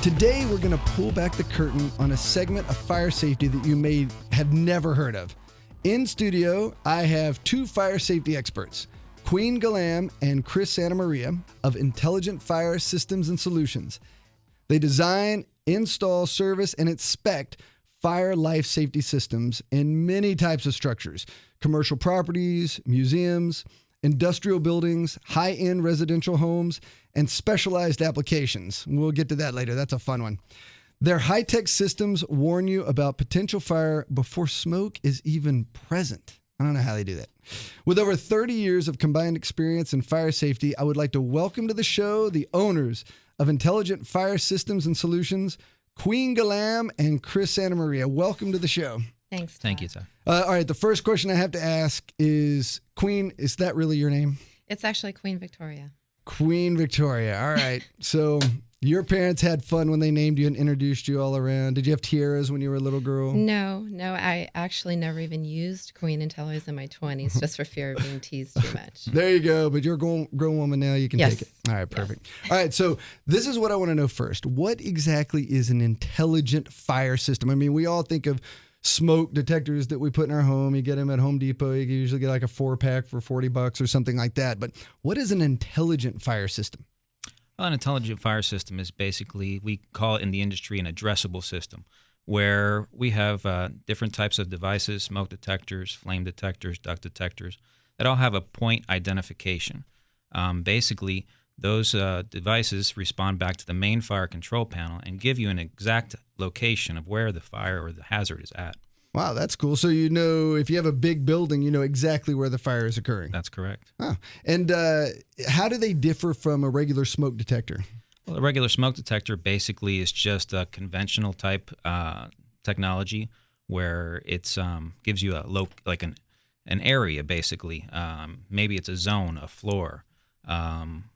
Today, we're going to pull back the curtain on a segment of fire safety that you may have never heard of. In studio, I have two fire safety experts, Queen Galam and Chris Santamaria of Intelligent Fire Systems and Solutions. They design, install, service, and inspect fire life safety systems in many types of structures, commercial properties, museums, industrial buildings, high-end residential homes, and specialized applications. We'll get to that later. That's a fun one. Their high-tech systems warn you about potential fire before smoke is even present. I don't know how they do that. With over 30 years of combined experience in fire safety, I would like to welcome to the show the owners of Intelligent Fire Systems and Solutions, Queen Galam and Chris Santamaria. Welcome to the show. Thanks, Todd. Thank you, Todd. All right, the first question I have to ask is, Queen, is that really your name? It's actually Queen Victoria. Queen Victoria. All right. So your parents had fun when they named you and introduced you all around. Did you have tiaras when you were a little girl? No. I actually never even used Queen until I was in my 20s, just for fear of being teased too much. There you go. But you're a grown woman now. You can take it. All right, perfect. Yes. All right, so this is what I want to know first. What exactly is an intelligent fire system? I mean, we all think of smoke detectors that we put in our home. You get them at Home Depot. You can usually get like a 4-pack for $40 or something like that. But what is an intelligent fire system? Well, an intelligent fire system is basically, we call it in the industry an addressable system, where we have different types of devices, smoke detectors, flame detectors, duct detectors, that all have a point identification. Basically, those devices respond back to the main fire control panel and give you an exact location of where the fire or the hazard is at. Wow, that's cool. So you know, if you have a big building, you know exactly where the fire is occurring. That's correct. Oh. And how do they differ from a regular smoke detector? Well, a regular smoke detector basically is just a conventional type technology where it's gives you a an area basically. Maybe it's a zone, a floor,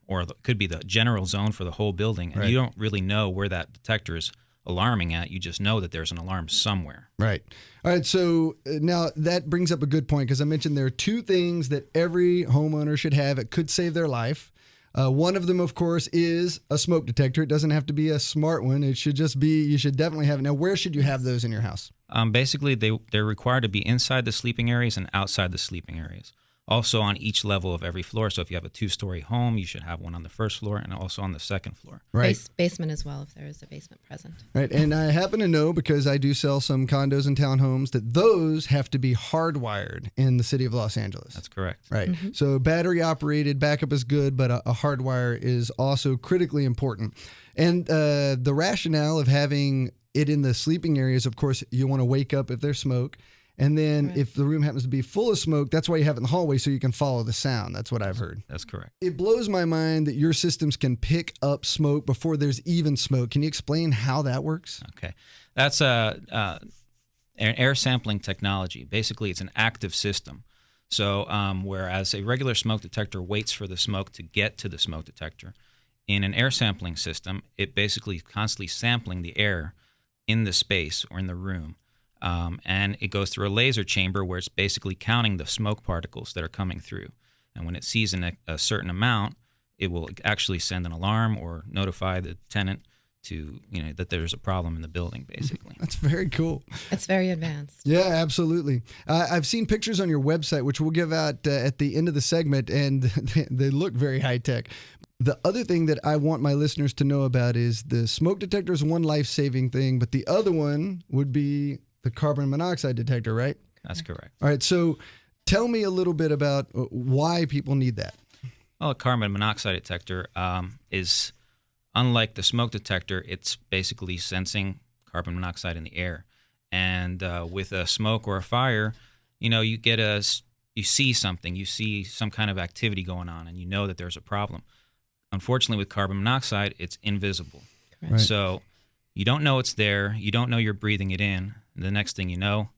or it could be the general zone for the whole building, and you don't really know where that detector is alarming at. You just know that there's an alarm somewhere. Right. All right. So now that brings up a good point, because I mentioned there are two things that every homeowner should have. It could save their life. One of them, of course, is a smoke detector. It doesn't have to be a smart one. It should just be, you should definitely have it. Now, where should you have those in your house? Basically, they're required to be inside the sleeping areas and outside the sleeping areas. Also on each level of every floor. So if you have a 2-story home, you should have one on the first floor and also on the second floor. Right. Basement as well, if there is a basement present. Right. And I happen to know, because I do sell some condos and townhomes, that those have to be hardwired in the city of Los Angeles. That's correct. Right. Mm-hmm. So battery operated, backup is good, but a hardwire is also critically important. And the rationale of having it in the sleeping areas, of course, you want to wake up if there's smoke. And then if the room happens to be full of smoke, that's why you have it in the hallway, so you can follow the sound. That's what I've heard. That's correct. It blows my mind that your systems can pick up smoke before there's even smoke. Can you explain how that works? Okay. That's an air sampling technology. Basically, it's an active system. So whereas a regular smoke detector waits for the smoke to get to the smoke detector, in an air sampling system, it basically is constantly sampling the air in the space or in the room. And it goes through a laser chamber where it's basically counting the smoke particles that are coming through. And when it sees a certain amount, it will actually send an alarm or notify the tenant to, that there's a problem in the building, basically. That's very cool. It's very advanced. Yeah, absolutely. I've seen pictures on your website, which we'll give out at the end of the segment, and they look very high tech. The other thing that I want my listeners to know about is the smoke detector is one life-saving thing, but the other one would be the carbon monoxide detector, right? That's correct. All right. So tell me a little bit about why people need that. Well, a carbon monoxide detector is, unlike the smoke detector, it's basically sensing carbon monoxide in the air. And with a smoke or a fire, you see something, you see some kind of activity going on, and you know that there's a problem. Unfortunately, with carbon monoxide, it's invisible. Right. So you don't know it's there. You don't know you're breathing it in. The next thing you know,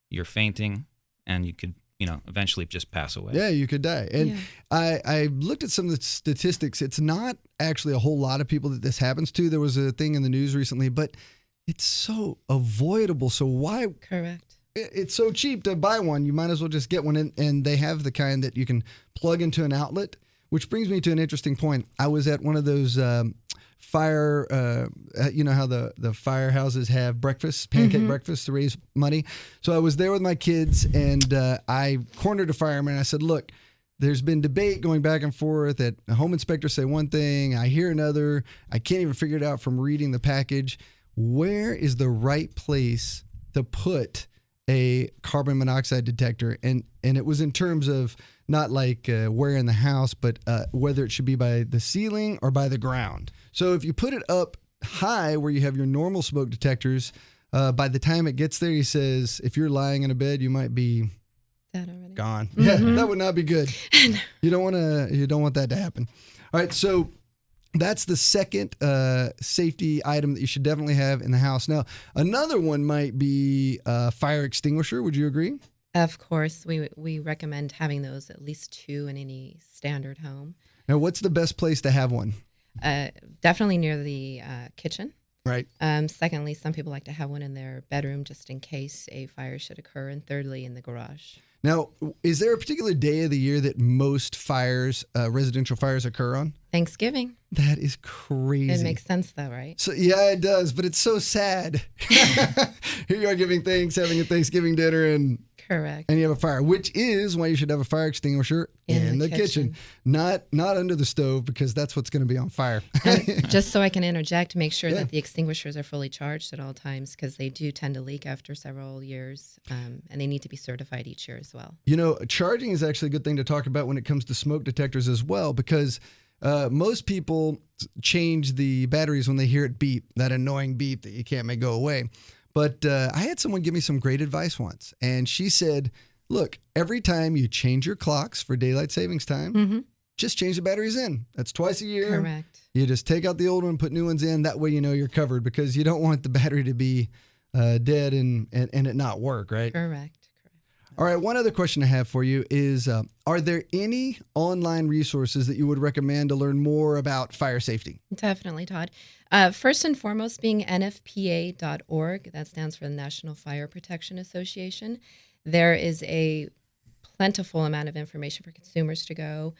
you're fainting, and you could, eventually just pass away. Yeah, you could die. And I looked at some of the statistics. It's not actually a whole lot of people that this happens to. There was a thing in the news recently, but it's so avoidable. So why? Correct. It's so cheap to buy one. You might as well just get one. And they have the kind that you can plug into an outlet, which brings me to an interesting point. I was at one of those fire, you know how the firehouses have breakfast, pancake breakfast to raise money. So I was there with my kids, and I cornered a fireman. I said, look, there's been debate going back and forth that a home inspector say one thing, I hear another. I can't even figure it out from reading the package. Where is the right place to put a carbon monoxide detector? And it was in terms of not like where in the house, but whether it should be by the ceiling or by the ground. So if you put it up high where you have your normal smoke detectors, by the time it gets there, he says, if you're lying in a bed, you might be Dead already. gone. Yeah, that would not be good. You don't want that to happen. All right, so that's the second safety item that you should definitely have in the house. Now, another one might be a fire extinguisher. Would you agree? Of course, we recommend having those at least 2 in any standard home. Now, what's the best place to have one? Definitely near the kitchen. Right. Secondly, some people like to have one in their bedroom just in case a fire should occur. And thirdly, in the garage. Now, is there a particular day of the year that most fires, residential fires, occur on? Thanksgiving. That is crazy. It makes sense though, right? So yeah, it does, but it's so sad. Here you are giving thanks, having a Thanksgiving dinner, and correct. And you have a fire, which is why you should have a fire extinguisher in the kitchen. Not under the stove, because that's what's going to be on fire. Just so I can interject, make sure that the extinguishers are fully charged at all times, because they do tend to leak after several years, and they need to be certified each year as well. You know, charging is actually a good thing to talk about when it comes to smoke detectors as well, because most people change the batteries when they hear it beep, that annoying beep that you can't make go away. But I had someone give me some great advice once, and she said, look, every time you change your clocks for daylight savings time, just change the batteries in. That's twice a year. Correct. You just take out the old one, put new ones in. That way you know you're covered, because you don't want the battery to be dead and it not work, right? Correct. All right, one other question I have for you is, are there any online resources that you would recommend to learn more about fire safety? Definitely, Todd. First and foremost being nfpa.org. That stands for the National Fire Protection Association. There is a plentiful amount of information for consumers to go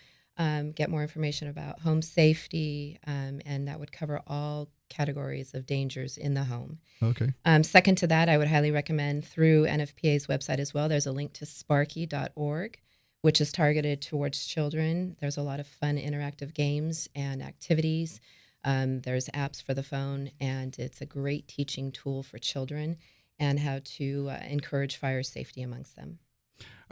get more information about home safety, and that would cover all categories of dangers in the home. Okay. Second to that, I would highly recommend through NFPA's website as well. There's a link to sparky.org, which is targeted towards children. There's a lot of fun interactive games and activities. There's apps for the phone, and it's a great teaching tool for children and how to encourage fire safety amongst them.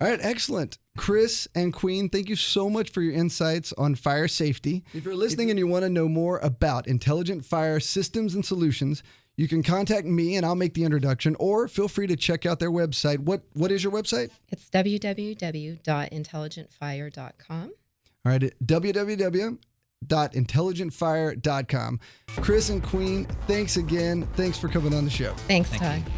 All right, excellent. Chris and Queen, thank you so much for your insights on fire safety. If you're listening and you want to know more about intelligent fire systems and solutions, you can contact me and I'll make the introduction, or feel free to check out their website. What is your website? It's www.intelligentfire.com. All right, www.intelligentfire.com. Chris and Queen, thanks again. Thanks for coming on the show. Thanks, Thank Todd. you.